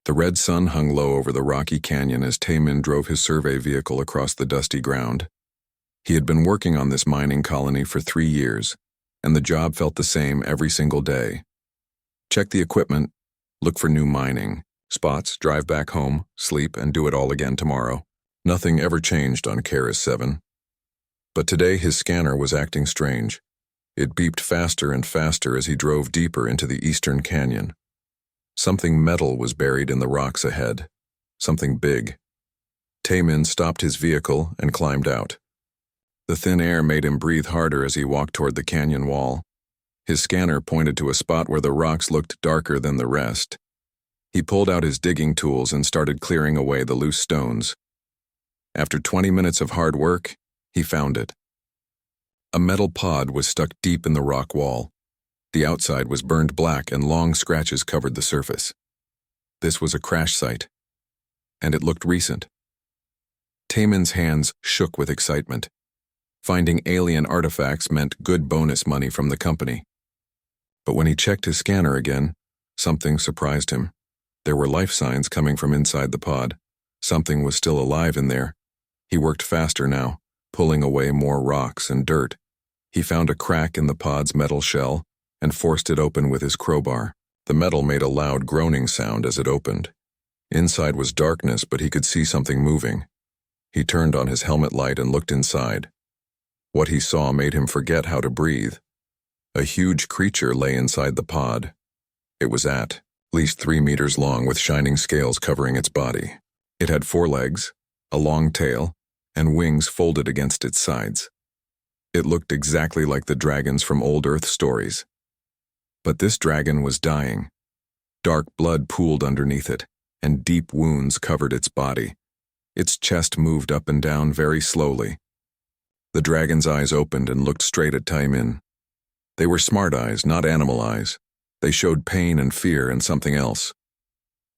The red sun hung low over the rocky canyon as Taemin drove his survey vehicle across the dusty ground. He had been working on this mining colony for 3 years, and the job felt the same every single day. Check the equipment, look for new mining spots, drive back home, sleep, and do it all again tomorrow. Nothing ever changed on Keras 7. But today his scanner was acting strange. It beeped faster and faster as he drove deeper into the eastern canyon. Something metal was buried in the rocks ahead. Something big. Taemin stopped his vehicle and climbed out. The thin air made him breathe harder as he walked toward the canyon wall. His scanner pointed to a spot where the rocks looked darker than the rest. He pulled out his digging tools and started clearing away the loose stones. After 20 minutes of hard work, he found it. A metal pod was stuck deep in the rock wall. The outside was burned black and long scratches covered the surface. This was a crash site, and it looked recent. Taemin's hands shook with excitement. Finding alien artifacts meant good bonus money from the company. But when he checked his scanner again, something surprised him. There were life signs coming from inside the pod. Something was still alive in there. He worked faster now, pulling away more rocks and dirt. He found a crack in the pod's metal shell and forced it open with his crowbar. The metal made a loud groaning sound as it opened. Inside was darkness, but he could see something moving. He turned on his helmet light and looked inside. What he saw made him forget how to breathe. A huge creature lay inside the pod. It was at least 3 meters long with shining scales covering its body. It had 4 legs, a long tail, and wings folded against its sides. It looked exactly like the dragons from old Earth stories. But this dragon was dying. Dark blood pooled underneath it, and deep wounds covered its body. Its chest moved up and down very slowly. The dragon's eyes opened and looked straight at Taemin. They were smart eyes, not animal eyes. They showed pain and fear and something else.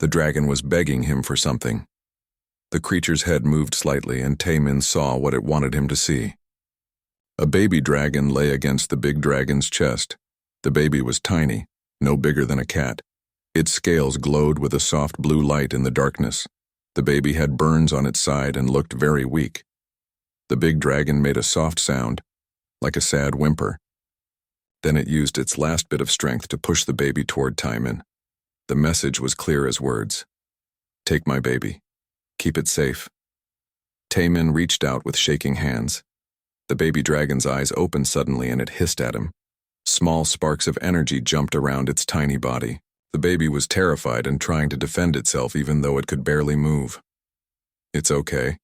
The dragon was begging him for something. The creature's head moved slightly, and Taemin saw what it wanted him to see. A baby dragon lay against the big dragon's chest. The baby was tiny, no bigger than a cat. Its scales glowed with a soft blue light in the darkness. The baby had burns on its side and looked very weak. The big dragon made a soft sound, like a sad whimper. Then it used its last bit of strength to push the baby toward Taemin. The message was clear as words. Take my baby. Keep it safe. Taemin reached out with shaking hands. The baby dragon's eyes opened suddenly and it hissed at him. Small sparks of energy jumped around its tiny body. The baby was terrified and trying to defend itself even though it could barely move. It's okay,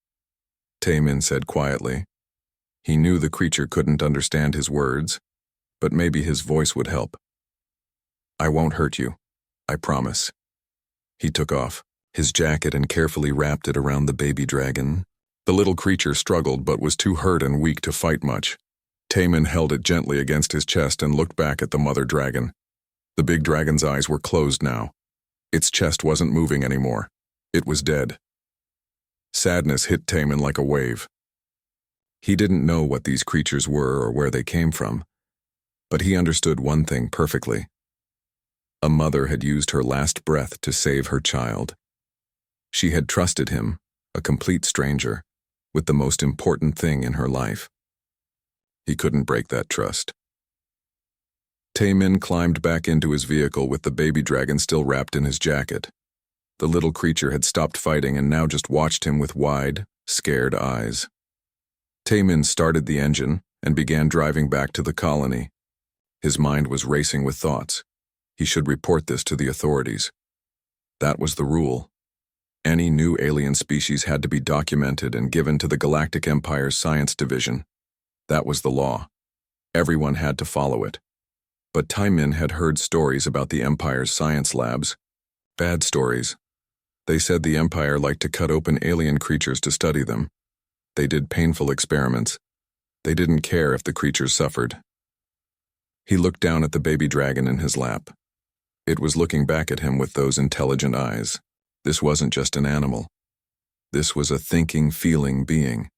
Taemin said quietly. He knew the creature couldn't understand his words, but maybe his voice would help. I won't hurt you, I promise. He took off his jacket and carefully wrapped it around the baby dragon. The little creature struggled but was too hurt and weak to fight much. Taemin held it gently against his chest and looked back at the mother dragon. The big dragon's eyes were closed now. Its chest wasn't moving anymore. It was dead. Sadness hit Taemin like a wave. He didn't know what these creatures were or where they came from, but he understood one thing perfectly. A mother had used her last breath to save her child. She had trusted him, a complete stranger, with the most important thing in her life. He couldn't break that trust. Taemin climbed back into his vehicle with the baby dragon still wrapped in his jacket. The little creature had stopped fighting and now just watched him with wide, scared eyes. Taemin started the engine and began driving back to the colony. His mind was racing with thoughts. He should report this to the authorities. That was the rule. Any new alien species had to be documented and given to the Galactic Empire's Science Division. That was the law. Everyone had to follow it. But Taemin had heard stories about the Empire's science labs. Bad stories. They said the Empire liked to cut open alien creatures to study them. They did painful experiments. They didn't care if the creatures suffered. He looked down at the baby dragon in his lap. It was looking back at him with those intelligent eyes. This wasn't just an animal. This was a thinking, feeling being.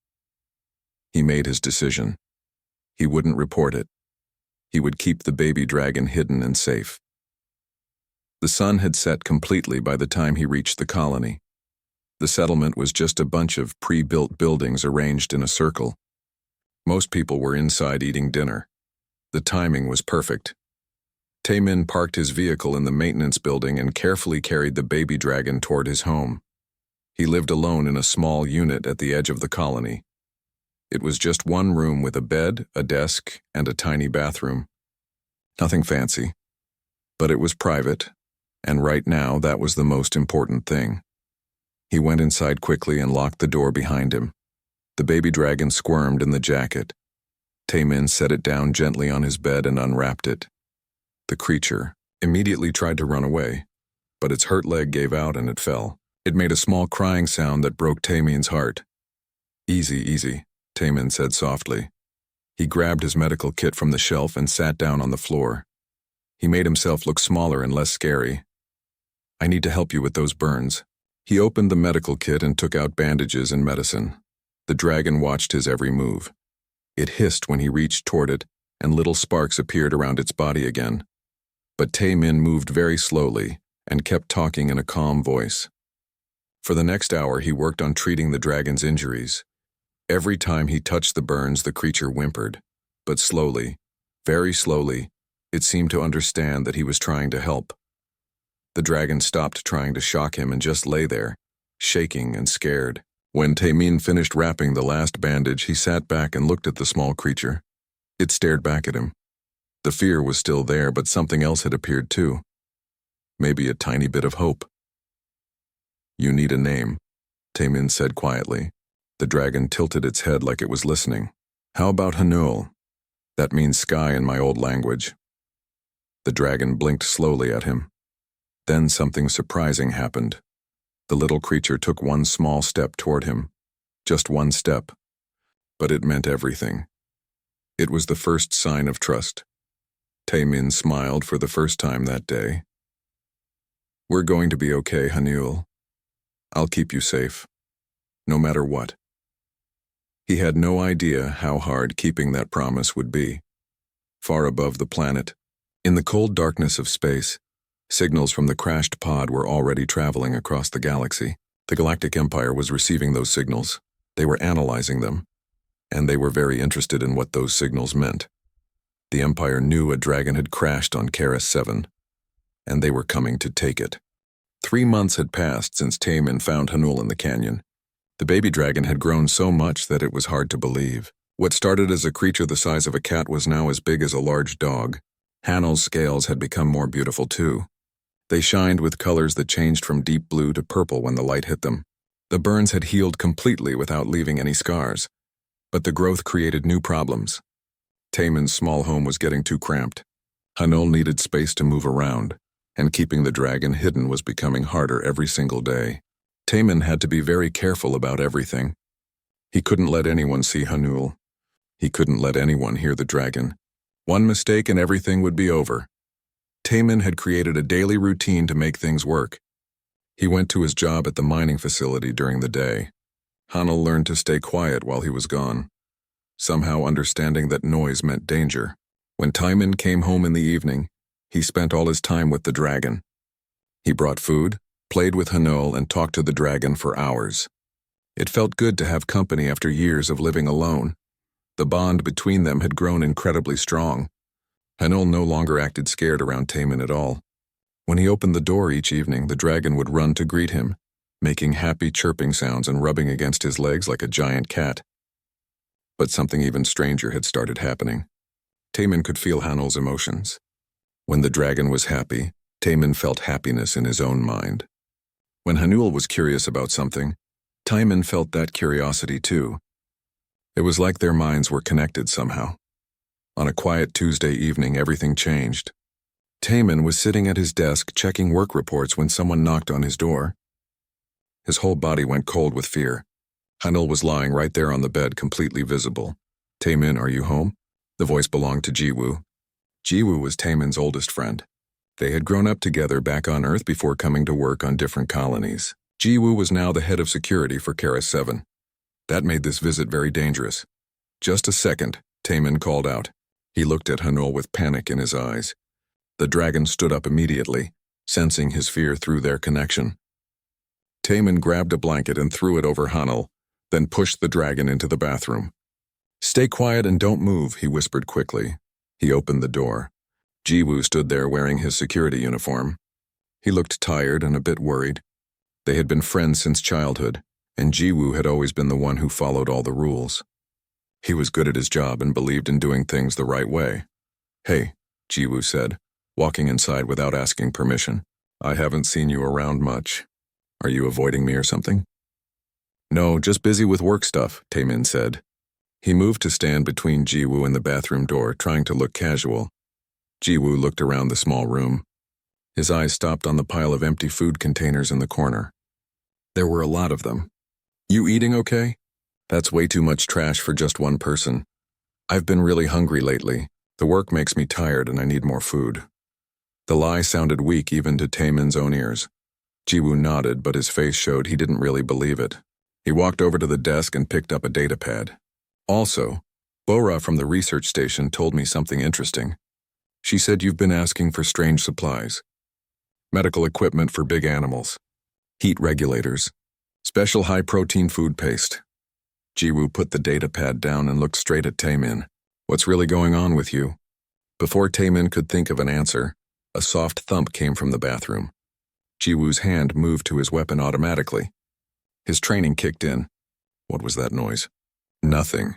He made his decision. He wouldn't report it. He would keep the baby dragon hidden and safe. The sun had set completely by the time he reached the colony. The settlement was just a bunch of pre-built buildings arranged in a circle. Most people were inside eating dinner. The timing was perfect. Taemin parked his vehicle in the maintenance building and carefully carried the baby dragon toward his home. He lived alone in a small unit at the edge of the colony. It was just one room with a bed, a desk, and a tiny bathroom. Nothing fancy. But it was private, and right now that was the most important thing. He went inside quickly and locked the door behind him. The baby dragon squirmed in the jacket. Taemin set it down gently on his bed and unwrapped it. The creature immediately tried to run away, but its hurt leg gave out and it fell. It made a small crying sound that broke Taemin's heart. "Easy, easy," Taemin said softly. He grabbed his medical kit from the shelf and sat down on the floor. He made himself look smaller and less scary. "I need to help you with those burns." He opened the medical kit and took out bandages and medicine. The dragon watched his every move. It hissed when he reached toward it, and little sparks appeared around its body again. But Taemin moved very slowly and kept talking in a calm voice. For the next hour, he worked on treating the dragon's injuries. Every time he touched the burns, the creature whimpered. But slowly, very slowly, it seemed to understand that he was trying to help. The dragon stopped trying to shock him and just lay there, shaking and scared. When Taemin finished wrapping the last bandage, he sat back and looked at the small creature. It stared back at him. The fear was still there, but something else had appeared too. Maybe a tiny bit of hope. "You need a name," Taemin said quietly. The dragon tilted its head like it was listening. "How about Hanul? That means sky in my old language." The dragon blinked slowly at him. Then something surprising happened. The little creature took one small step toward him. Just one step. But it meant everything. It was the first sign of trust. Taemin smiled for the first time that day. "We're going to be okay, Hanul. I'll keep you safe. No matter what." He had no idea how hard keeping that promise would be. Far above the planet, in the cold darkness of space, signals from the crashed pod were already traveling across the galaxy. The Galactic Empire was receiving those signals. They were analyzing them, and they were very interested in what those signals meant. The Empire knew a dragon had crashed on Keras 7, and they were coming to take it. 3 months had passed since Taemin found Hanul in the canyon. The baby dragon had grown so much that it was hard to believe. What started as a creature the size of a cat was now as big as a large dog. Hanul's scales had become more beautiful too. They shined with colors that changed from deep blue to purple when the light hit them. The burns had healed completely without leaving any scars, but the growth created new problems. Taemin's small home was getting too cramped. Hanul needed space to move around, and keeping the dragon hidden was becoming harder every single day. Taemin had to be very careful about everything. He couldn't let anyone see Hanul. He couldn't let anyone hear the dragon. One mistake and everything would be over. Taemin had created a daily routine to make things work. He went to his job at the mining facility during the day. Hanul learned to stay quiet while he was gone, somehow understanding that noise meant danger. When Taemin came home in the evening, he spent all his time with the dragon. He brought food, played with Hanul, and talked to the dragon for hours. It felt good to have company after years of living alone. The bond between them had grown incredibly strong. Hanul no longer acted scared around Taemin at all. When he opened the door each evening, the dragon would run to greet him, making happy chirping sounds and rubbing against his legs like a giant cat. But something even stranger had started happening. Taemin could feel Hanul's emotions. When the dragon was happy, Taemin felt happiness in his own mind. When Hanul was curious about something, Taemin felt that curiosity too. It was like their minds were connected somehow. On a quiet Tuesday evening, everything changed. Taemin was sitting at his desk checking work reports when someone knocked on his door. His whole body went cold with fear. Hanul was lying right there on the bed, completely visible. "Taemin, are you home?" The voice belonged to Jiwoo. Jiwoo was Taemin's oldest friend. They had grown up together back on Earth before coming to work on different colonies. Jiwoo was now the head of security for Keras 7. That made this visit very dangerous. "Just a second," Taemin called out. He looked at Hanul with panic in his eyes. The dragon stood up immediately. sensing his fear through their connection. Taemin grabbed a blanket and threw it over Hanul, then pushed the dragon into the bathroom. "Stay quiet and don't move," he whispered quickly. He opened the door. Jiwoo stood there wearing his security uniform. He looked tired and a bit worried. They had been friends since childhood, and Jiwoo had always been the one who followed all the rules. He was good at his job and believed in doing things the right way. "Hey," Jiwoo said, walking inside without asking permission. "I haven't seen you around much. Are you avoiding me or something?" "No, just busy with work stuff," Taemin said. He moved to stand between Jiwoo and the bathroom door, trying to look casual. Jiwoo looked around the small room. His eyes stopped on the pile of empty food containers in the corner. There were a lot of them. "You eating okay? That's way too much trash for just one person. I've been really hungry lately. The work makes me tired and I need more food." The lie sounded weak even to Taemin's own ears. Jiwoo nodded, but his face showed he didn't really believe it. He walked over to the desk and picked up a datapad. "Also, Bora from the research station told me something interesting. She said you've been asking for strange supplies. Medical equipment for big animals. Heat regulators. Special high-protein food paste." Jiwoo put the datapad down and looked straight at Taemin. "What's really going on with you?" Before Taemin could think of an answer, a soft thump came from the bathroom. Jiwoo's hand moved to his weapon automatically. His training kicked in. What was that noise? Nothing.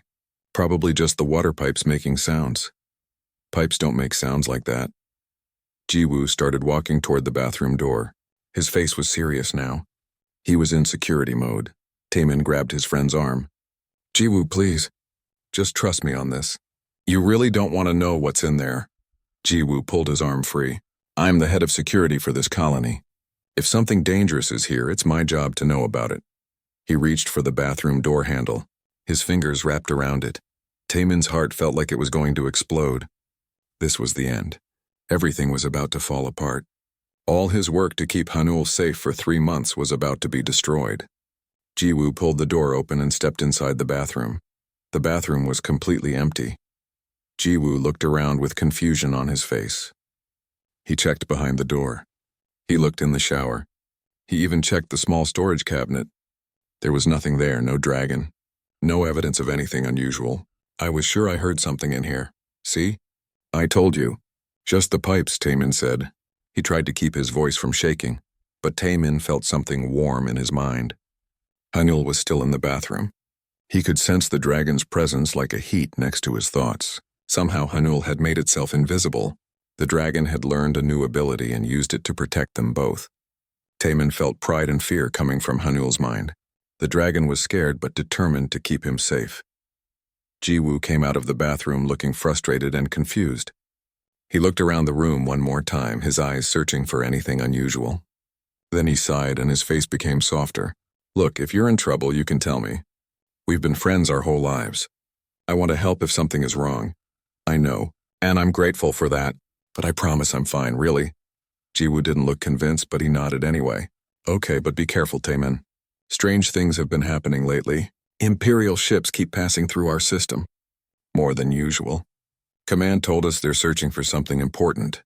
Probably just the water pipes making sounds. Pipes don't make sounds like that. Jiwoo started walking toward the bathroom door. His face was serious now. He was in security mode. Taemin grabbed his friend's arm. "Jiwoo, please. Just trust me on this. You really don't want to know what's in there." Jiwoo pulled his arm free. "I'm the head of security for this colony. If something dangerous is here, it's my job to know about it." He reached for the bathroom door handle. His fingers wrapped around it. Taemin's heart felt like it was going to explode. This was the end. Everything was about to fall apart. All his work to keep Hanul safe for 3 months was about to be destroyed. Jiwoo pulled the door open and stepped inside the bathroom. The bathroom was completely empty. Jiwoo looked around with confusion on his face. He checked behind the door. He looked in the shower. He even checked the small storage cabinet. There was nothing there, no dragon. No evidence of anything unusual. "I was sure I heard something in here. See? I told you." "Just the pipes," Taemin said. He tried to keep his voice from shaking, but Taemin felt something warm in his mind. Hanul was still in the bathroom. He could sense the dragon's presence like a heat next to his thoughts. Somehow Hanul had made itself invisible. The dragon had learned a new ability and used it to protect them both. Taemin felt pride and fear coming from Hanul's mind. The dragon was scared but determined to keep him safe. Jiwoo came out of the bathroom looking frustrated and confused. He looked around the room one more time, his eyes searching for anything unusual. Then he sighed and his face became softer. "Look, if you're in trouble, you can tell me. We've been friends our whole lives. I want to help if something is wrong. I know, and I'm grateful for that, but I promise I'm fine, really." Jiwoo didn't look convinced, but he nodded anyway. "Okay, but be careful, Taemin. Strange things have been happening lately. Imperial ships keep passing through our system. More than usual. Command told us they're searching for something important."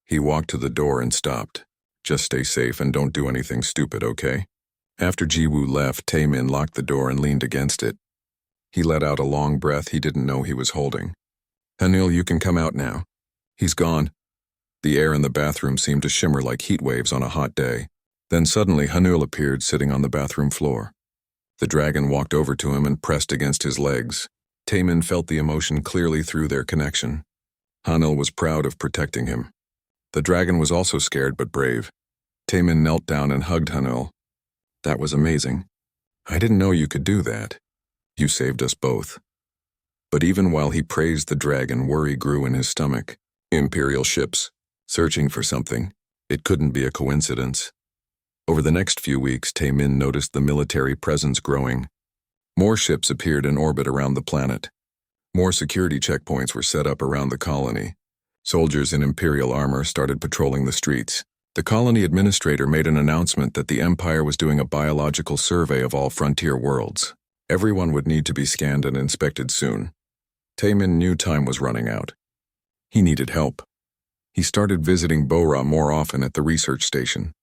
He walked to the door and stopped. "Just stay safe and don't do anything stupid, okay?" After Jiwoo left, Taemin locked the door and leaned against it. He let out a long breath he didn't know he was holding. "Hanul, you can come out now." "He's gone." The air in the bathroom seemed to shimmer like heat waves on a hot day. Then suddenly Hanul appeared sitting on the bathroom floor. The dragon walked over to him and pressed against his legs. Taemin felt the emotion clearly through their connection. Hanul was proud of protecting him. The dragon was also scared but brave. Taemin knelt down and hugged Hanul. "That was amazing. I didn't know you could do that. You saved us both." But even while he praised the dragon, worry grew in his stomach. Imperial ships, searching for something. It couldn't be a coincidence. Over the next few weeks, Taemin noticed the military presence growing. More ships appeared in orbit around the planet. More security checkpoints were set up around the colony. Soldiers in Imperial armor started patrolling the streets. The colony administrator made an announcement that the Empire was doing a biological survey of all frontier worlds. Everyone would need to be scanned and inspected soon. Taemin knew time was running out. He needed help. He started visiting Bora more often at the research station.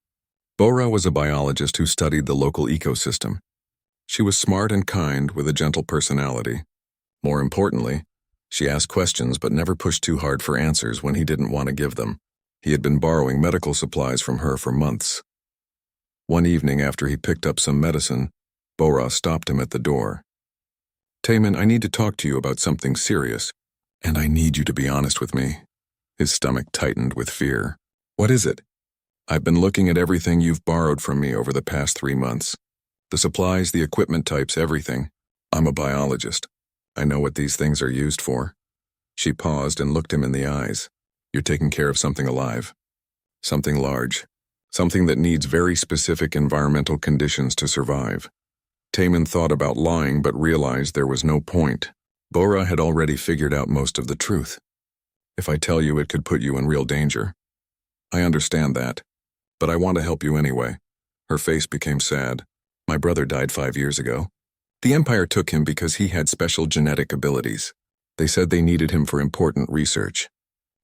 Bora was a biologist who studied the local ecosystem. She was smart and kind with a gentle personality. More importantly, she asked questions but never pushed too hard for answers when he didn't want to give them. He had been borrowing medical supplies from her for months. One evening after he picked up some medicine, Bora stopped him at the door. "Taemin, I need to talk to you about something serious, and I need you to be honest with me." His stomach tightened with fear. "What is it?" "I've been looking at everything you've borrowed from me over the past 3 months. The supplies, the equipment types, everything. I'm a biologist. I know what these things are used for." She paused and looked him in the eyes. "You're taking care of something alive. Something large. Something that needs very specific environmental conditions to survive." Taemin thought about lying but realized there was no point. Bora had already figured out most of the truth. "If I tell you, it could put you in real danger." "I understand that, but I want to help you anyway." Her face became sad. "My brother died 5 years ago. The Empire took him because he had special genetic abilities. They said they needed him for important research.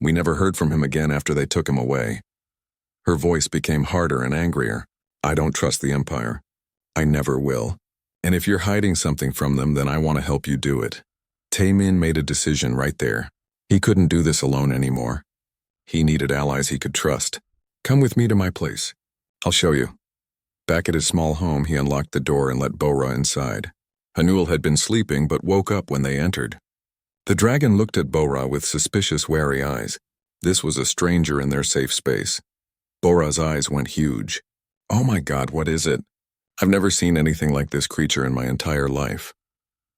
We never heard from him again after they took him away." Her voice became harder and angrier. "I don't trust the Empire. I never will. And if you're hiding something from them, then I want to help you do it." Taemin made a decision right there. He couldn't do this alone anymore. He needed allies he could trust. "Come with me to my place. I'll show you." Back at his small home, he unlocked the door and let Bora inside. Hanul had been sleeping but woke up when they entered. The dragon looked at Bora with suspicious, wary eyes. This was a stranger in their safe space. Bora's eyes went huge. "Oh my God, what is it? I've never seen anything like this creature in my entire life.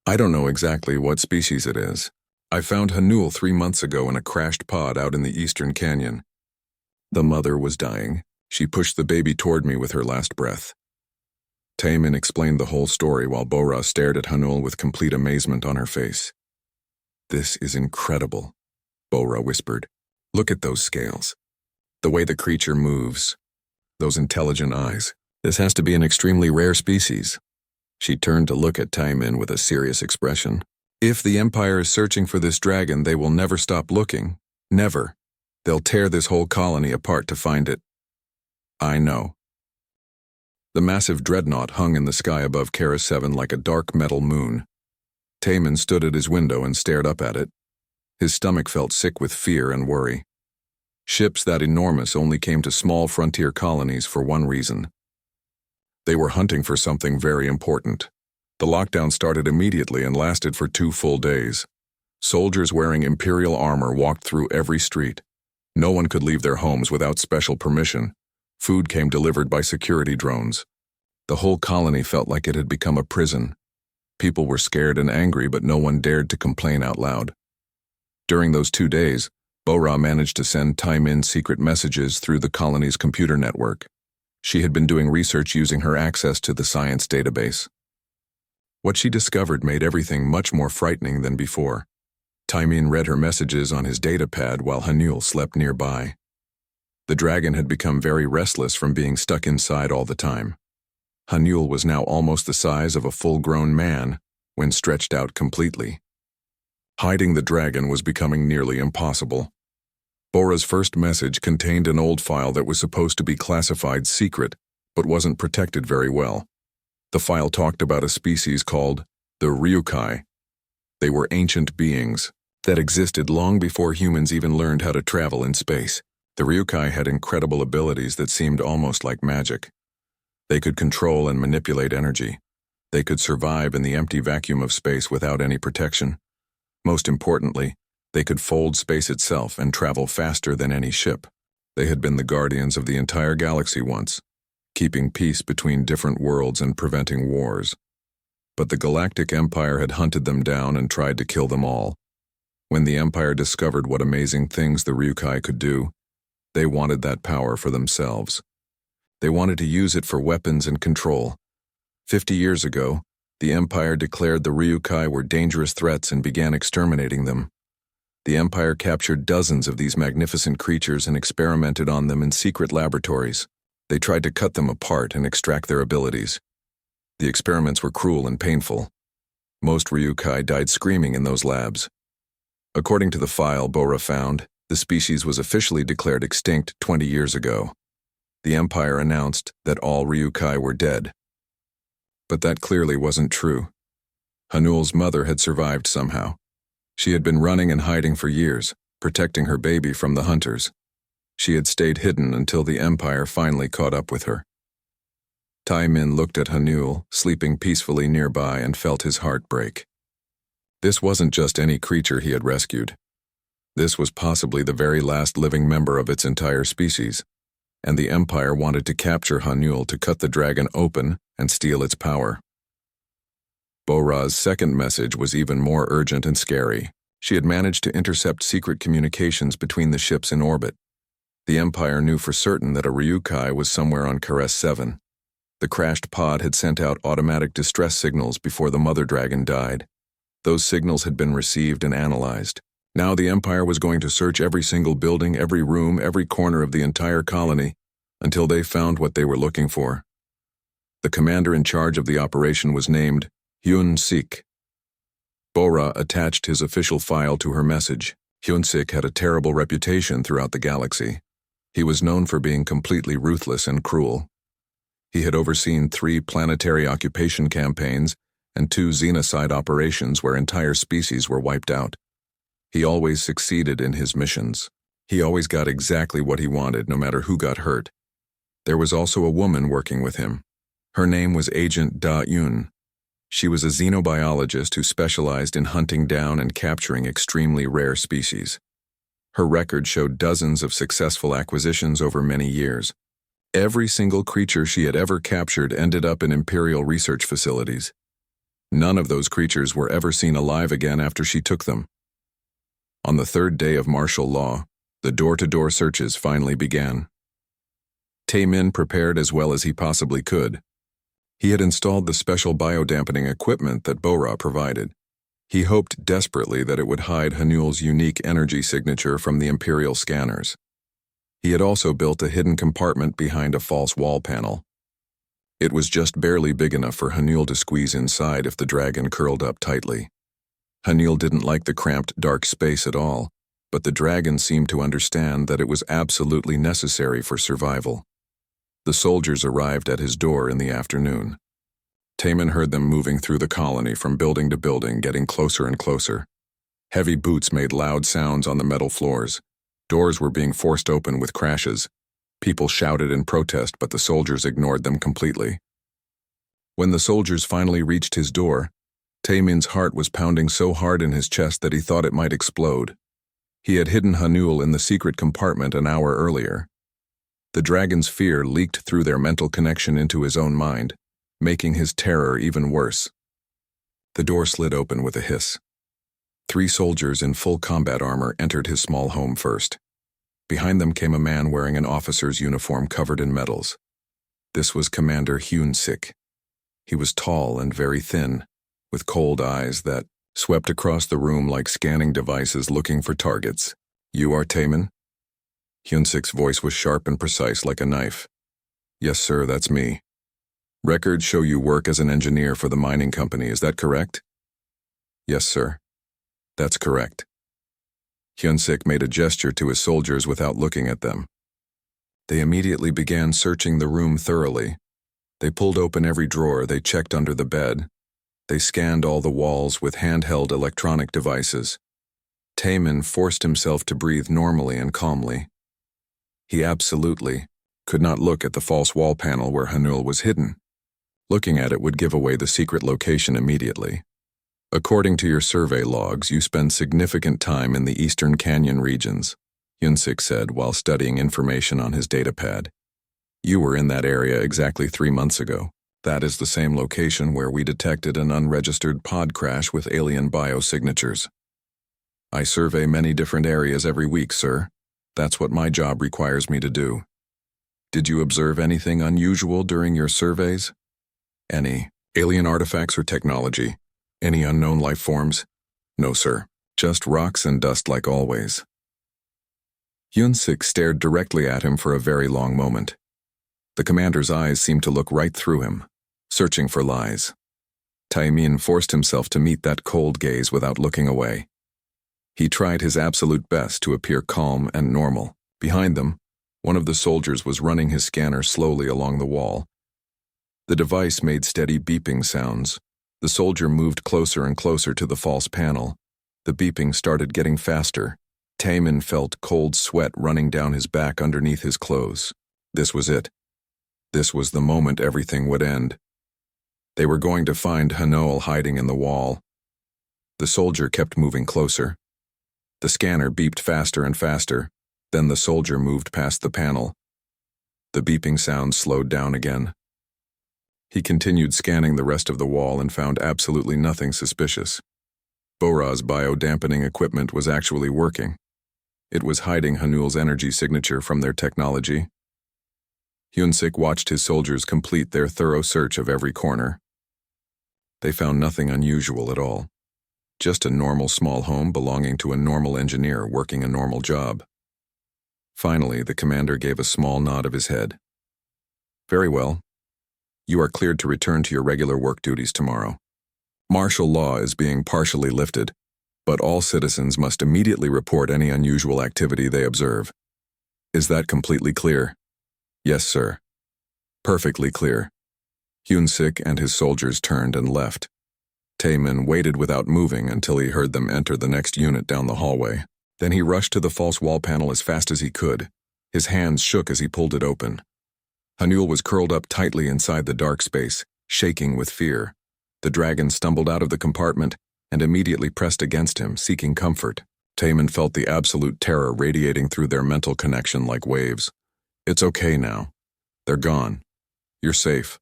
I don't know exactly what species it is. I found Hanul 3 months ago in a crashed pod out in the eastern canyon. The mother was dying. She pushed the baby toward me with her last breath." Taemin explained the whole story while Bora stared at Hanul with complete amazement on her face. "This is incredible," Bora whispered. "Look at those scales. The way the creature moves. Those intelligent eyes. This has to be an extremely rare species." She turned to look at Taemin with a serious expression. "If the Empire is searching for this dragon, they will never stop looking. Never. They'll tear this whole colony apart to find it." "I know." The massive dreadnought hung in the sky above Kara 7 like a dark metal moon. Taemin stood at his window and stared up at it. His stomach felt sick with fear and worry. Ships that enormous only came to small frontier colonies for one reason. They were hunting for something very important. The lockdown started immediately and lasted for 2 full days. Soldiers wearing Imperial armor walked through every street. No one could leave their homes without special permission. Food came delivered by security drones. The whole colony felt like it had become a prison. People were scared and angry, but no one dared to complain out loud. During those 2 days, Bora managed to send Taemin secret messages through the colony's computer network. She had been doing research using her access to the science database. What she discovered made everything much more frightening than before. Taemin read her messages on his datapad while Hanul slept nearby. The dragon had become very restless from being stuck inside all the time. Hanul was now almost the size of a full-grown man when stretched out completely. Hiding the dragon was becoming nearly impossible. Bora's first message contained an old file that was supposed to be classified secret, but wasn't protected very well. The file talked about a species called the Ryukai. They were ancient beings that existed long before humans even learned how to travel in space. The Ryukai had incredible abilities that seemed almost like magic. They could control and manipulate energy. They could survive in the empty vacuum of space without any protection. Most importantly, they could fold space itself and travel faster than any ship. They had been the guardians of the entire galaxy once, keeping peace between different worlds and preventing wars. But the Galactic Empire had hunted them down and tried to kill them all. When the Empire discovered what amazing things the Ryukai could do, they wanted that power for themselves. They wanted to use it for weapons and control. 50 years ago, the Empire declared the Ryukai were dangerous threats and began exterminating them. The Empire captured dozens of these magnificent creatures and experimented on them in secret laboratories. They tried to cut them apart and extract their abilities. The experiments were cruel and painful. Most Ryukai died screaming in those labs. According to the file Bora found, The species was officially declared extinct 20 years ago. The Empire announced that all Ryukai were dead. But that clearly wasn't true. Hanul's mother had survived somehow. She had been running and hiding for years, protecting her baby from the hunters. She had stayed hidden until the Empire finally caught up with her. Tai-min looked at Hanul, sleeping peacefully nearby, and felt his heart break. This wasn't just any creature he had rescued. This was possibly the very last living member of its entire species, and the Empire wanted to capture Hanul to cut the dragon open and steal its power. Bo-Ra's second message was even more urgent and scary. She had managed to intercept secret communications between the ships in orbit. The Empire knew for certain that a Ryukai was somewhere on Caress 7. The crashed pod had sent out automatic distress signals before the mother dragon died. Those signals had been received and analyzed. Now the Empire was going to search every single building, every room, every corner of the entire colony, until they found what they were looking for. The commander in charge of the operation was named Hyun-sik. Bo-Ra attached his official file to her message. Hyun-sik had a terrible reputation throughout the galaxy. He was known for being completely ruthless and cruel. He had overseen 3 planetary occupation campaigns and 2 xenocide operations where entire species were wiped out. He always succeeded in his missions. He always got exactly what he wanted, no matter who got hurt. There was also a woman working with him. Her name was Agent Da-Yun. She was a xenobiologist who specialized in hunting down and capturing extremely rare species. Her record showed dozens of successful acquisitions over many years. Every single creature she had ever captured ended up in Imperial research facilities. None of those creatures were ever seen alive again after she took them. On the 3rd day of martial law, the door-to-door searches finally began. Tai-min prepared as well as he possibly could. He had installed the special biodampening equipment that Bo-Ra provided. He hoped desperately that it would hide Hanul's unique energy signature from the Imperial scanners. He had also built a hidden compartment behind a false wall panel. It was just barely big enough for Hanul to squeeze inside if the dragon curled up tightly. Hanul didn't like the cramped, dark space at all, but the dragon seemed to understand that it was absolutely necessary for survival. The soldiers arrived at his door in the afternoon. Tai-min heard them moving through the colony from building to building, getting closer and closer. Heavy boots made loud sounds on the metal floors. Doors were being forced open with crashes. People shouted in protest, but the soldiers ignored them completely. When the soldiers finally reached his door, Tai-min's heart was pounding so hard in his chest that he thought it might explode. He had hidden Hanul in the secret compartment an hour earlier. The dragon's fear leaked through their mental connection into his own mind, making his terror even worse. The door slid open with a hiss. 3 soldiers in full combat armor entered his small home first. Behind them came a man wearing an officer's uniform covered in medals. This was Commander Hyun-sik. He was tall and very thin, with cold eyes that swept across the room like scanning devices looking for targets. "You are Tai-min?" Hyun-sik's voice was sharp and precise like a knife. "Yes, sir, that's me. Records show you work as an engineer for the mining company, is that correct?" "Yes, sir. That's correct." Hyun-sik made a gesture to his soldiers without looking at them. They immediately began searching the room thoroughly. They pulled open every drawer, they checked under the bed. They scanned all the walls with handheld electronic devices. Tai-min forced himself to breathe normally and calmly. He absolutely could not look at the false wall panel where Hanul was hidden. Looking at it would give away the secret location immediately. "According to your survey logs, you spend significant time in the Eastern Canyon regions," Hyun-sik said while studying information on his datapad. "You were in that area exactly 3 months ago. That is the same location where we detected an unregistered pod crash with alien biosignatures. I survey many different areas every week, sir. That's what my job requires me to do. Did you observe anything unusual during your surveys? Any alien artifacts or technology? Any unknown life forms?" "No, sir. Just rocks and dust like always." Hyun-sik stared directly at him for a very long moment. The commander's eyes seemed to look right through him, searching for lies. Tai-min forced himself to meet that cold gaze without looking away. He tried his absolute best to appear calm and normal. Behind them, one of the soldiers was running his scanner slowly along the wall. The device made steady beeping sounds. The soldier moved closer and closer to the false panel. The beeping started getting faster. Taemin felt cold sweat running down his back underneath his clothes. This was it. This was the moment everything would end. They were going to find Hanol hiding in the wall. The soldier kept moving closer. The scanner beeped faster and faster. Then the soldier moved past the panel. The beeping sound slowed down again. He continued scanning the rest of the wall and found absolutely nothing suspicious. Bora's biodampening equipment was actually working. It was hiding Hanul's energy signature from their technology. Hyunsik watched his soldiers complete their thorough search of every corner. They found nothing unusual at all. Just a normal small home belonging to a normal engineer working a normal job. Finally, the commander gave a small nod of his head. Very well. You are cleared to return to your regular work duties tomorrow. Martial law is being partially lifted, but all citizens must immediately report any unusual activity they observe. Is that completely clear? Yes, sir. Perfectly clear. Hyunsik and his soldiers turned and left. Taemin waited without moving until he heard them enter the next unit down the hallway. Then he rushed to the false wall panel as fast as he could. His hands shook as he pulled it open. Hanul was curled up tightly inside the dark space, shaking with fear. The dragon stumbled out of the compartment and immediately pressed against him, seeking comfort. Taemin felt the absolute terror radiating through their mental connection like waves. It's okay now. They're gone. You're safe.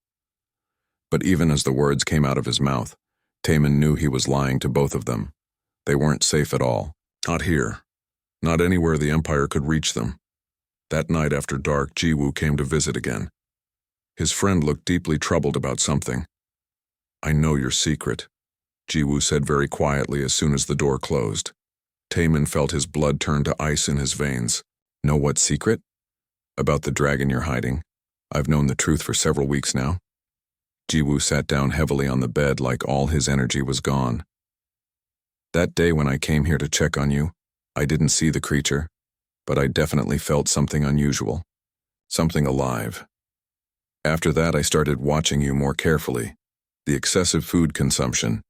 But even as the words came out of his mouth, Taemin knew he was lying to both of them. They weren't safe at all. Not here. Not anywhere the Empire could reach them. That night after dark, Jiwoo came to visit again. His friend looked deeply troubled about something. I know your secret, Jiwoo said very quietly as soon as the door closed. Taemin felt his blood turn to ice in his veins. Know what secret? About the dragon you're hiding. I've known the truth for several weeks now. Jiwoo sat down heavily on the bed like all his energy was gone. That day when I came here to check on you, I didn't see the creature, but I definitely felt something unusual. Something alive. After that, I started watching you more carefully. The excessive food consumption.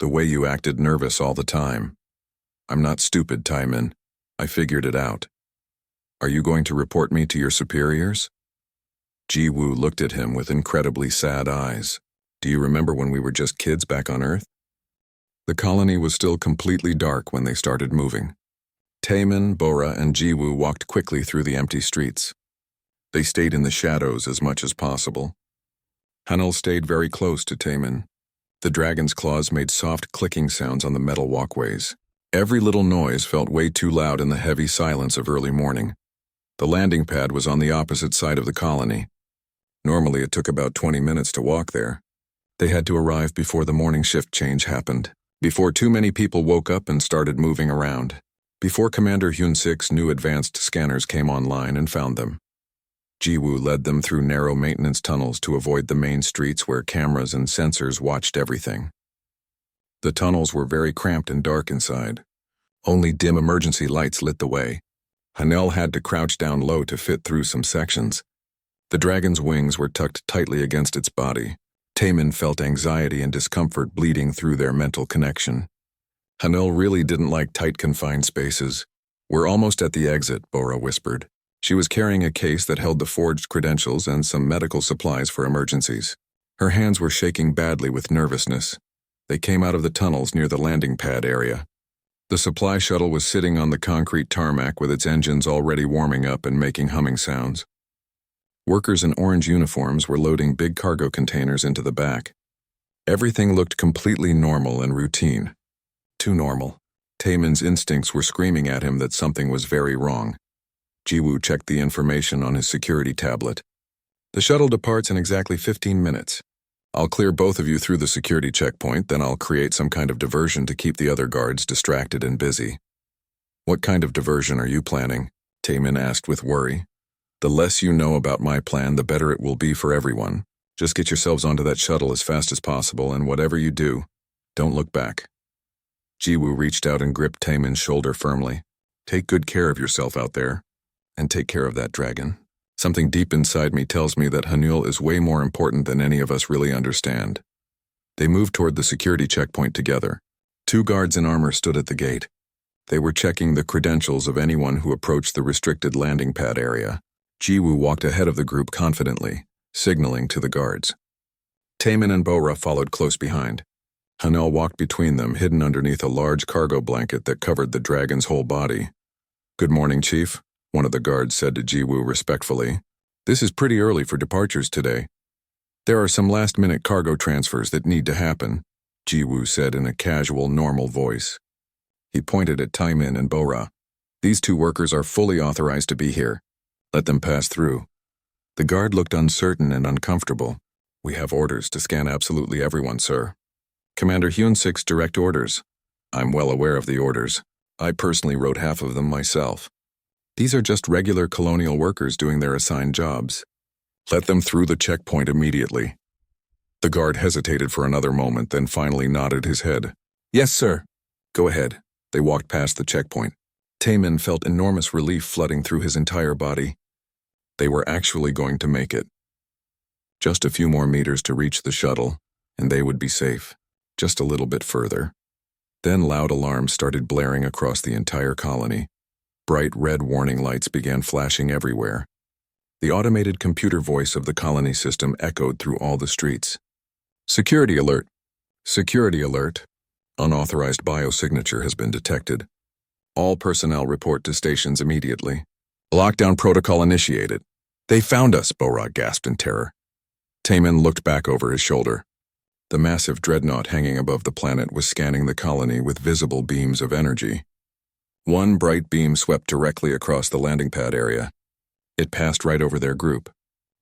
The way you acted nervous all the time. I'm not stupid, Taemin. I figured it out. Are you going to report me to your superiors? Jiwoo looked at him with incredibly sad eyes. Do you remember when we were just kids back on Earth? The colony was still completely dark when they started moving. Taemin, Bora, and Jiwoo walked quickly through the empty streets. They stayed in the shadows as much as possible. Hanul stayed very close to Taemin. The dragon's claws made soft clicking sounds on the metal walkways. Every little noise felt way too loud in the heavy silence of early morning. The landing pad was on the opposite side of the colony. Normally it took about 20 minutes to walk there. They had to arrive before the morning shift change happened, before too many people woke up and started moving around, before Commander Hyunsik's new advanced scanners came online and found them. Jiwoo led them through narrow maintenance tunnels to avoid the main streets where cameras and sensors watched everything. The tunnels were very cramped and dark inside. Only dim emergency lights lit the way. Hanel had to crouch down low to fit through some sections. The dragon's wings were tucked tightly against its body. Taemin felt anxiety and discomfort bleeding through their mental connection. Hanel really didn't like tight confined spaces. We're almost at the exit, Bora whispered. She was carrying a case that held the forged credentials and some medical supplies for emergencies. Her hands were shaking badly with nervousness. They came out of the tunnels near the landing pad area. The supply shuttle was sitting on the concrete tarmac with its engines already warming up and making humming sounds. Workers in orange uniforms were loading big cargo containers into the back. Everything looked completely normal and routine. Too normal. Taemin's instincts were screaming at him that something was very wrong. Jiwoo checked the information on his security tablet. The shuttle departs in exactly 15 minutes. I'll clear both of you through the security checkpoint, then I'll create some kind of diversion to keep the other guards distracted and busy. What kind of diversion are you planning? Taemin asked with worry. The less you know about my plan, the better it will be for everyone. Just get yourselves onto that shuttle as fast as possible, and whatever you do, don't look back. Jiwoo reached out and gripped Taemin's shoulder firmly. Take good care of yourself out there, and take care of that dragon. Something deep inside me tells me that Hanul is way more important than any of us really understand. They moved toward the security checkpoint together. 2 guards in armor stood at the gate. They were checking the credentials of anyone who approached the restricted landing pad area. Jiwoo walked ahead of the group confidently, signaling to the guards. Taemin and Bora followed close behind. Hanul walked between them, hidden underneath a large cargo blanket that covered the dragon's whole body. Good morning, Chief, one of the guards said to Jiwoo respectfully. This is pretty early for departures today. There are some last-minute cargo transfers that need to happen, Jiwoo said in a casual, normal voice. He pointed at Taemin and Bora. These 2 workers are fully authorized to be here. Let them pass through. The guard looked uncertain and uncomfortable. We have orders to scan absolutely everyone, sir. Commander Hyun-sik's direct orders. I'm well aware of the orders. I personally wrote half of them myself. These are just regular colonial workers doing their assigned jobs. Let them through the checkpoint immediately. The guard hesitated for another moment, then finally nodded his head. Yes, sir. Go ahead. They walked past the checkpoint. Taemin felt enormous relief flooding through his entire body. They were actually going to make it. Just a few more meters to reach the shuttle, and they would be safe. Just a little bit further. Then loud alarms started blaring across the entire colony. Bright red warning lights began flashing everywhere. The automated computer voice of the colony system echoed through all the streets. Security alert. Security alert. Unauthorized biosignature has been detected. All personnel report to stations immediately. Lockdown protocol initiated. They found us, Bora gasped in terror. Taemin looked back over his shoulder. The massive dreadnought hanging above the planet was scanning the colony with visible beams of energy. One bright beam swept directly across the landing pad area. It passed right over their group.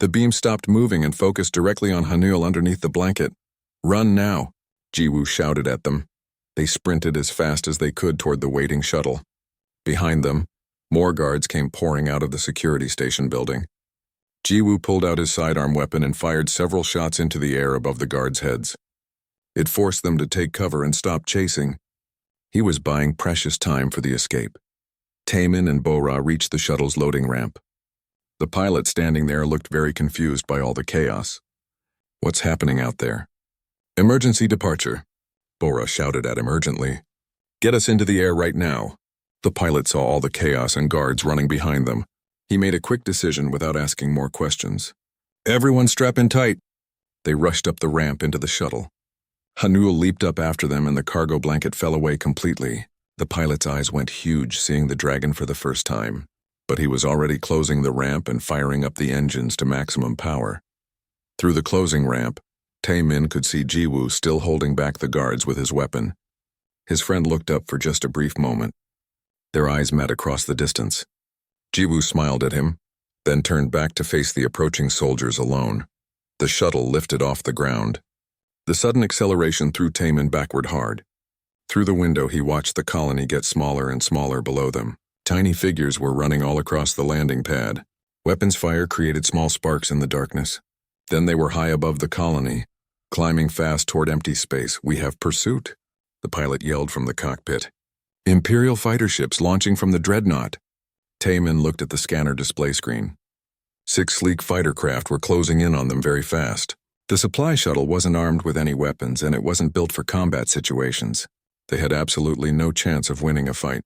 The beam stopped moving and focused directly on Hanul underneath the blanket. Run now, Jiwoo shouted at them. They sprinted as fast as they could toward the waiting shuttle. Behind them, more guards came pouring out of the security station building. Jiwoo pulled out his sidearm weapon and fired several shots into the air above the guards' heads. It forced them to take cover and stop chasing. He was buying precious time for the escape. Taemin and Bora reached the shuttle's loading ramp. The pilot standing there looked very confused by all the chaos. What's happening out there? Emergency departure, Bora shouted at him urgently. Get us into the air right now. The pilot saw all the chaos and guards running behind them. He made a quick decision without asking more questions. Everyone strap in tight. They rushed up the ramp into the shuttle. Hanul leaped up after them and the cargo blanket fell away completely. The pilot's eyes went huge seeing the dragon for the first time. But he was already closing the ramp and firing up the engines to maximum power. Through the closing ramp, Taemin could see Jiwoo still holding back the guards with his weapon. His friend looked up for just a brief moment. Their eyes met across the distance. Jiwoo smiled at him, then turned back to face the approaching soldiers alone. The shuttle lifted off the ground. The sudden acceleration threw Taemin backward hard. Through the window he watched the colony get smaller and smaller below them. Tiny figures were running all across the landing pad. Weapons fire created small sparks in the darkness. Then they were high above the colony, climbing fast toward empty space. We have pursuit, the pilot yelled from the cockpit. Imperial fighter ships launching from the dreadnought. Taemin looked at the scanner display screen. 6 sleek fighter craft were closing in on them very fast. The supply shuttle wasn't armed with any weapons and it wasn't built for combat situations. They had absolutely no chance of winning a fight.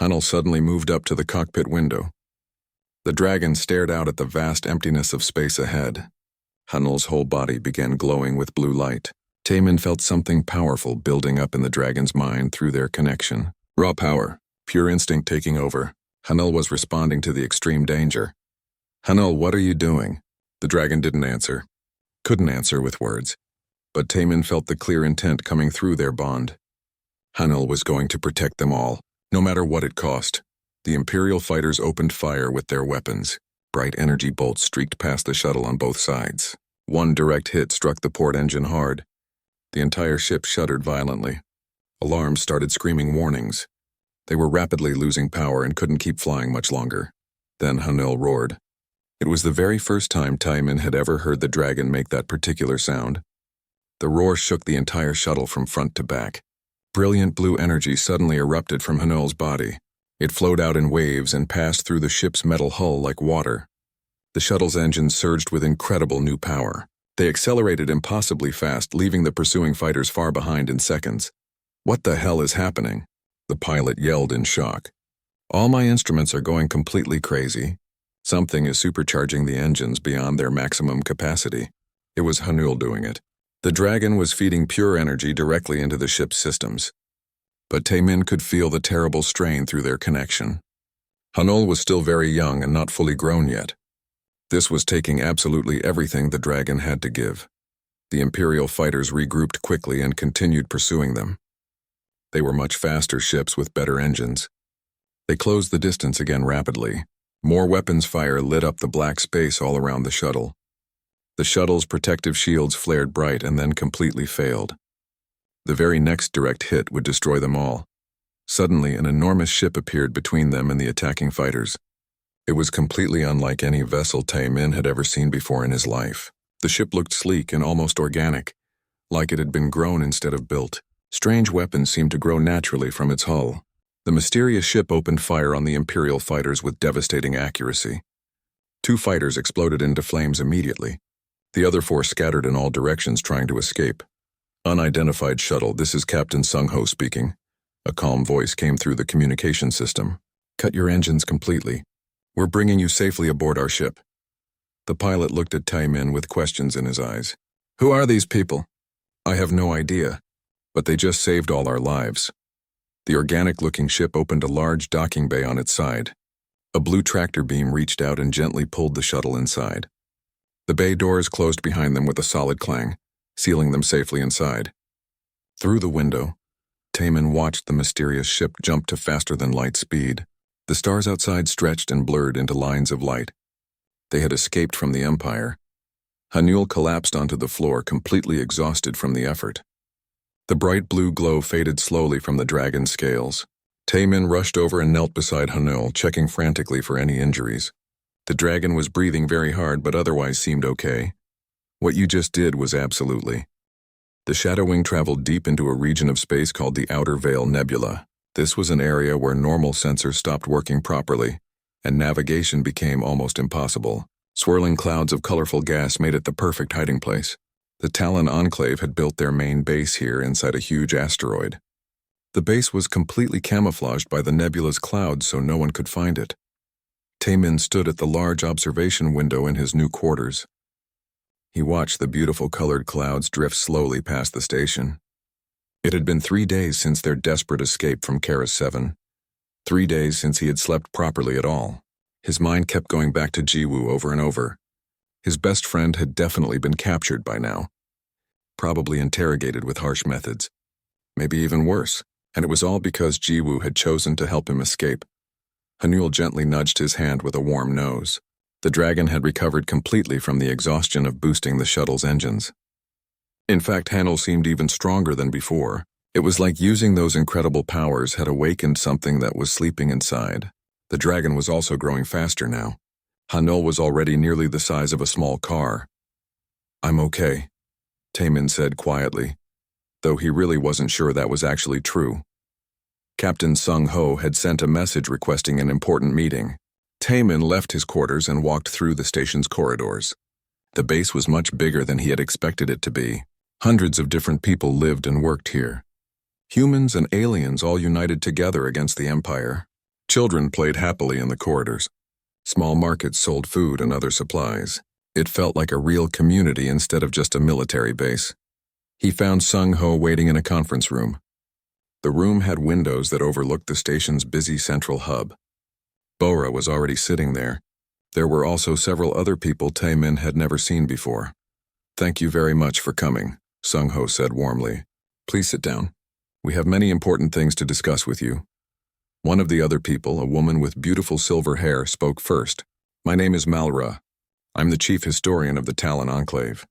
Hanul suddenly moved up to the cockpit window. The dragon stared out at the vast emptiness of space ahead. Hanul's whole body began glowing with blue light. Taemin felt something powerful building up in the dragon's mind through their connection. Raw power, pure instinct taking over. Hanul was responding to the extreme danger. Hanul, what are you doing? The dragon didn't answer. Couldn't answer with words. But Taemin felt the clear intent coming through their bond. Hanul was going to protect them all, no matter what it cost. The Imperial fighters opened fire with their weapons. Bright energy bolts streaked past the shuttle on both sides. One direct hit struck the port engine hard. The entire ship shuddered violently. Alarms started screaming warnings. They were rapidly losing power and couldn't keep flying much longer. Then Hanul roared. It was the very first time Taemin had ever heard the dragon make that particular sound. The roar shook the entire shuttle from front to back. Brilliant blue energy suddenly erupted from Hanul's body. It flowed out in waves and passed through the ship's metal hull like water. The shuttle's engines surged with incredible new power. They accelerated impossibly fast, leaving the pursuing fighters far behind in seconds. "What the hell is happening?" the pilot yelled in shock. "All my instruments are going completely crazy. Something is supercharging the engines beyond their maximum capacity." It was Hanul doing it. The dragon was feeding pure energy directly into the ship's systems. But Taemin could feel the terrible strain through their connection. Hanul was still very young and not fully grown yet. This was taking absolutely everything the dragon had to give. The Imperial fighters regrouped quickly and continued pursuing them. They were much faster ships with better engines. They closed the distance again rapidly. More weapons fire lit up the black space all around the shuttle. The shuttle's protective shields flared bright and then completely failed. The very next direct hit would destroy them all. Suddenly, an enormous ship appeared between them and the attacking fighters. It was completely unlike any vessel Taemin had ever seen before in his life. The ship looked sleek and almost organic, like it had been grown instead of built. Strange weapons seemed to grow naturally from its hull. The mysterious ship opened fire on the Imperial fighters with devastating accuracy. 2 fighters exploded into flames immediately. The other 4 scattered in all directions trying to escape. "Unidentified shuttle, this is Captain Sung-ho speaking." A calm voice came through the communication system. "Cut your engines completely. We're bringing you safely aboard our ship." The pilot looked at Taemin with questions in his eyes. "Who are these people?" "I have no idea, but they just saved all our lives." The organic-looking ship opened a large docking bay on its side. A blue tractor beam reached out and gently pulled the shuttle inside. The bay doors closed behind them with a solid clang, sealing them safely inside. Through the window, Taemin watched the mysterious ship jump to faster-than-light speed. The stars outside stretched and blurred into lines of light. They had escaped from the Empire. Hanul collapsed onto the floor, completely exhausted from the effort. The bright blue glow faded slowly from the dragon's scales. Taemin rushed over and knelt beside Hanul, checking frantically for any injuries. The dragon was breathing very hard but otherwise seemed okay. "What you just did was absolutely." The Shadow Wing traveled deep into a region of space called the Outer Veil Nebula. This was an area where normal sensors stopped working properly, and navigation became almost impossible. Swirling clouds of colorful gas made it the perfect hiding place. The Talon Enclave had built their main base here inside a huge asteroid. The base was completely camouflaged by the nebula's clouds so no one could find it. Taemin stood at the large observation window in his new quarters. He watched the beautiful colored clouds drift slowly past the station. It had been 3 days since their desperate escape from Keras 7. 3 days since he had slept properly at all. His mind kept going back to Jiwoo over and over. His best friend had definitely been captured by now. Probably interrogated with harsh methods. Maybe even worse. And it was all because Jiwoo had chosen to help him escape. Hanul gently nudged his hand with a warm nose. The dragon had recovered completely from the exhaustion of boosting the shuttle's engines. In fact, Hanul seemed even stronger than before. It was like using those incredible powers had awakened something that was sleeping inside. The dragon was also growing faster now. Hanul was already nearly the size of a small car. "I'm okay," Taemin said quietly, though he really wasn't sure that was actually true. Captain Sung-ho had sent a message requesting an important meeting. Taemin left his quarters and walked through the station's corridors. The base was much bigger than he had expected it to be. Hundreds of different people lived and worked here. Humans and aliens all united together against the Empire. Children played happily in the corridors. Small markets sold food and other supplies. It felt like a real community instead of just a military base. He found Sung-ho waiting in a conference room. The room had windows that overlooked the station's busy central hub. Bora was already sitting there. There were also several other people Taemin had never seen before. "Thank you very much for coming," Sung-ho said warmly. "Please sit down. We have many important things to discuss with you." One of the other people, a woman with beautiful silver hair, spoke first. "My name is Malra. I'm the chief historian of the Talon Enclave.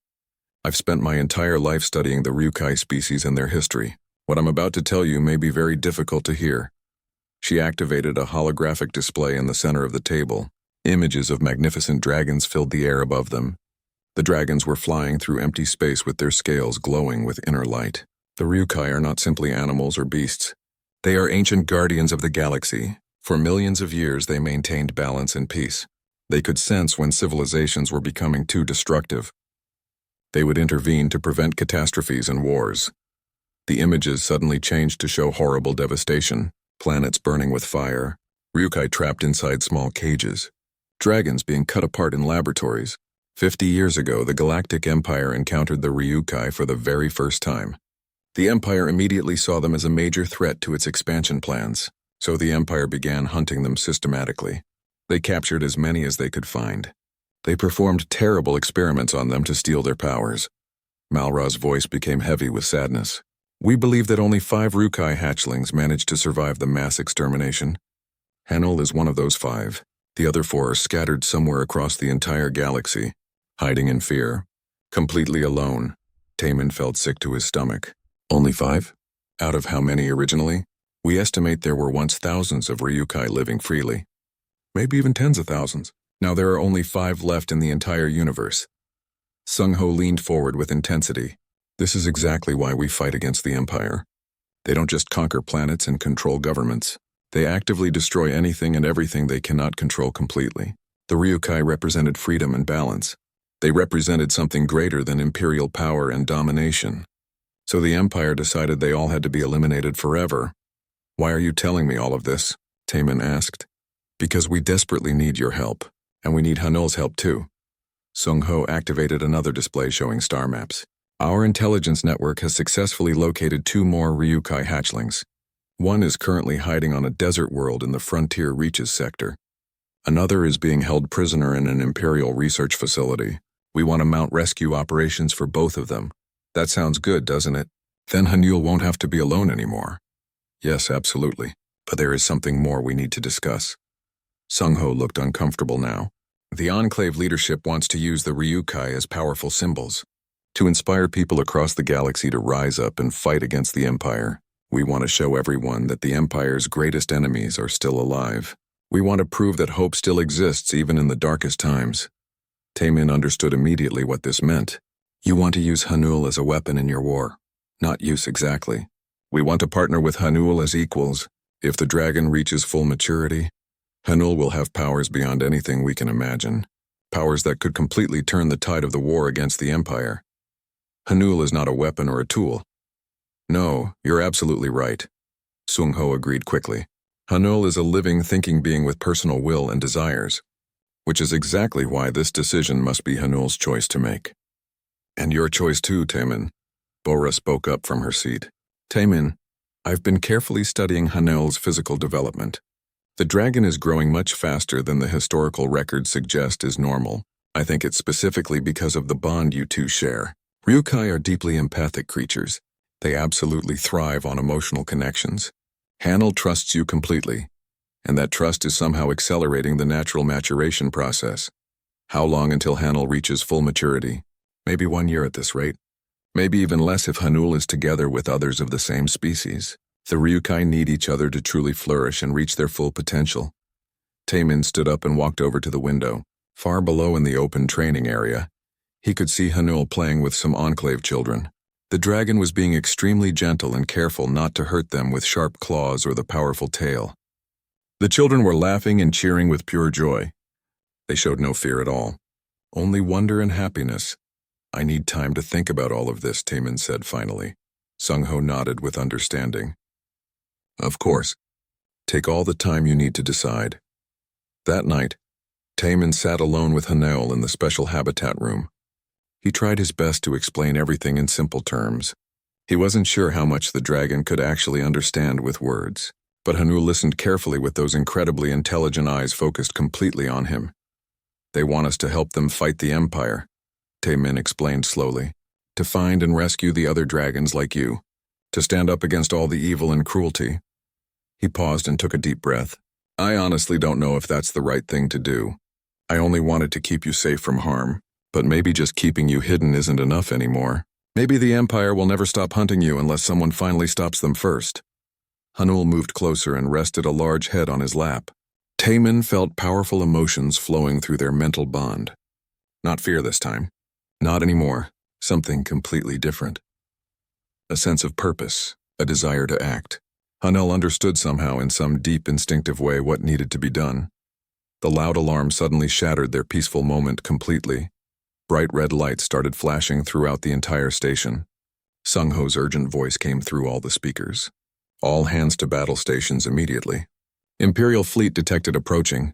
I've spent my entire life studying the Ryukai species and their history. What I'm about to tell you may be very difficult to hear." She activated a holographic display in the center of the table. Images of magnificent dragons filled the air above them. The dragons were flying through empty space with their scales glowing with inner light. The Ryukai are not simply animals or beasts. They are ancient guardians of the galaxy. For millions of years, they maintained balance and peace. They could sense when civilizations were becoming too destructive. They would intervene to prevent catastrophes and wars. The images suddenly changed to show horrible devastation, planets burning with fire, Ryukai trapped inside small cages, dragons being cut apart in laboratories. 50 years ago, the Galactic Empire encountered the Ryukai for the very first time. The Empire immediately saw them as a major threat to its expansion plans, so the Empire began hunting them systematically. They captured as many as they could find. They performed terrible experiments on them to steal their powers. Malra's voice became heavy with sadness. We believe that only 5 Ryukai hatchlings managed to survive the mass extermination. Hanul is one of those 5. The other 4 are scattered somewhere across the entire galaxy, hiding in fear. Completely alone, Taman felt sick to his stomach. Only 5? Out of how many originally? We estimate there were once thousands of Ryukai living freely. Maybe even tens of thousands. Now there are only 5 left in the entire universe. Sung-ho leaned forward with intensity. This is exactly why we fight against the Empire. They don't just conquer planets and control governments. They actively destroy anything and everything they cannot control completely. The Ryukai represented freedom and balance. They represented something greater than imperial power and domination. So the Empire decided they all had to be eliminated forever. Why are you telling me all of this? Taman asked. Because we desperately need your help, and we need Hanul's help too. Sung-ho activated another display showing star maps. Our intelligence network has successfully located 2 more Ryukai hatchlings. One is currently hiding on a desert world in the Frontier Reaches sector. Another is being held prisoner in an Imperial research facility. We want to mount rescue operations for both of them. That sounds good, doesn't it? Then Hanul won't have to be alone anymore. Yes, absolutely. But there is something more we need to discuss. Sung-ho looked uncomfortable now. The Enclave leadership wants to use the Ryukai as powerful symbols. To inspire people across the galaxy to rise up and fight against the Empire. We want to show everyone that the Empire's greatest enemies are still alive. We want to prove that hope still exists even in the darkest times. Taman understood immediately what this meant. You want to use Hanul as a weapon in your war. Not use exactly. We want to partner with Hanul as equals. If the dragon reaches full maturity, Hanul will have powers beyond anything we can imagine. Powers that could completely turn the tide of the war against the Empire. Hanul is not a weapon or a tool. No, you're absolutely right. Sung-ho agreed quickly. Hanul is a living, thinking being with personal will and desires, which is exactly why this decision must be Hanul's choice to make. And your choice too, Taman. Bora spoke up from her seat. Taman, I've been carefully studying Hanul's physical development. The dragon is growing much faster than the historical records suggest is normal. I think it's specifically because of the bond you two share. Ryukai are deeply empathic creatures. They absolutely thrive on emotional connections. Hanul trusts you completely, and that trust is somehow accelerating the natural maturation process. How long until Hanul reaches full maturity? Maybe 1 year at this rate. Maybe even less if Hanul is together with others of the same species. The Ryukai need each other to truly flourish and reach their full potential. Taman stood up and walked over to the window. Far below in the open training area, he could see Hanul playing with some Enclave children. The dragon was being extremely gentle and careful not to hurt them with sharp claws or the powerful tail. The children were laughing and cheering with pure joy. They showed no fear at all. Only wonder and happiness. I need time to think about all of this, Taman said finally. Sung-ho nodded with understanding. Of course. Take all the time you need to decide. That night, Taman sat alone with Hanul in the special habitat room. He tried his best to explain everything in simple terms. He wasn't sure how much the dragon could actually understand with words, but Hanul listened carefully with those incredibly intelligent eyes focused completely on him. They want us to help them fight the Empire, Taman explained slowly, to find and rescue the other dragons like you, to stand up against all the evil and cruelty. He paused and took a deep breath. I honestly don't know if that's the right thing to do. I only wanted to keep you safe from harm, but maybe just keeping you hidden isn't enough anymore. Maybe the Empire will never stop hunting you unless someone finally stops them first. Hanul moved closer and rested a large head on his lap. Taman felt powerful emotions flowing through their mental bond. Not fear this time. Not anymore. Something completely different. a sense of purpose, a desire to act. Hanel understood somehow in some deep instinctive way what needed to be done. The loud alarm suddenly shattered their peaceful moment completely. Bright red lights started flashing throughout the entire station. Sung-Ho's urgent voice came through all the speakers. All hands to battle stations immediately. Imperial fleet detected approaching.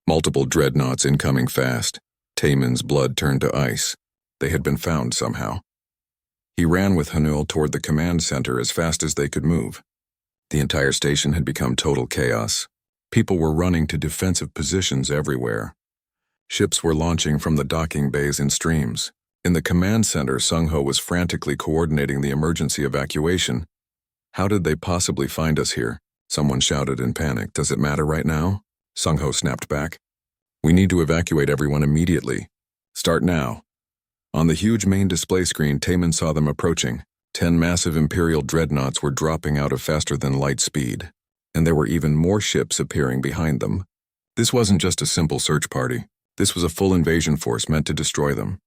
Multiple dreadnoughts incoming fast. Taemin's blood turned to ice. They had been found somehow. He ran with Hanul toward the command center as fast as they could move. The entire station had become total chaos. People were running to defensive positions everywhere. Ships were launching from the docking bays in streams. In the command center, Sung-Ho was frantically coordinating the emergency evacuation. How did they possibly find us here? Someone shouted in panic. Does it matter right now? Sung-Ho snapped back. We need to evacuate everyone immediately. Start now. On the huge main display screen, Taemin saw them approaching. 10 massive Imperial dreadnoughts were dropping out of faster-than-light speed, and there were even more ships appearing behind them. This wasn't just a simple search party. This was a full invasion force meant to destroy them.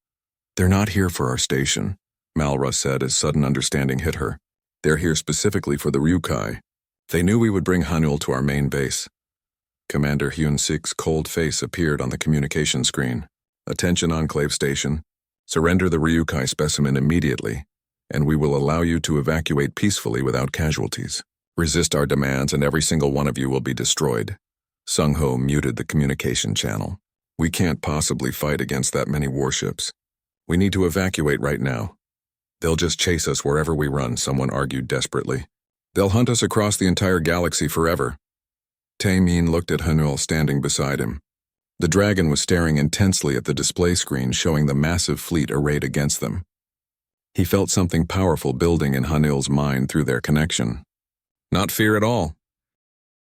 They're not here for our station, Malra said as sudden understanding hit her. They're here specifically for the Ryukai. They knew we would bring Hanul to our main base. Commander Hyun-sik's cold face appeared on the communication screen. Attention Enclave Station. Surrender the Ryukai specimen immediately, and we will allow you to evacuate peacefully without casualties. Resist our demands and every single one of you will be destroyed. Sung-Ho muted the communication channel. We can't possibly fight against that many warships. We need to evacuate right now. They'll just chase us wherever we run, someone argued desperately. They'll hunt us across the entire galaxy forever. Taemin looked at Hanul standing beside him. The dragon was staring intensely at the display screen showing the massive fleet arrayed against them. He felt something powerful building in Hanul's mind through their connection. Not fear at all,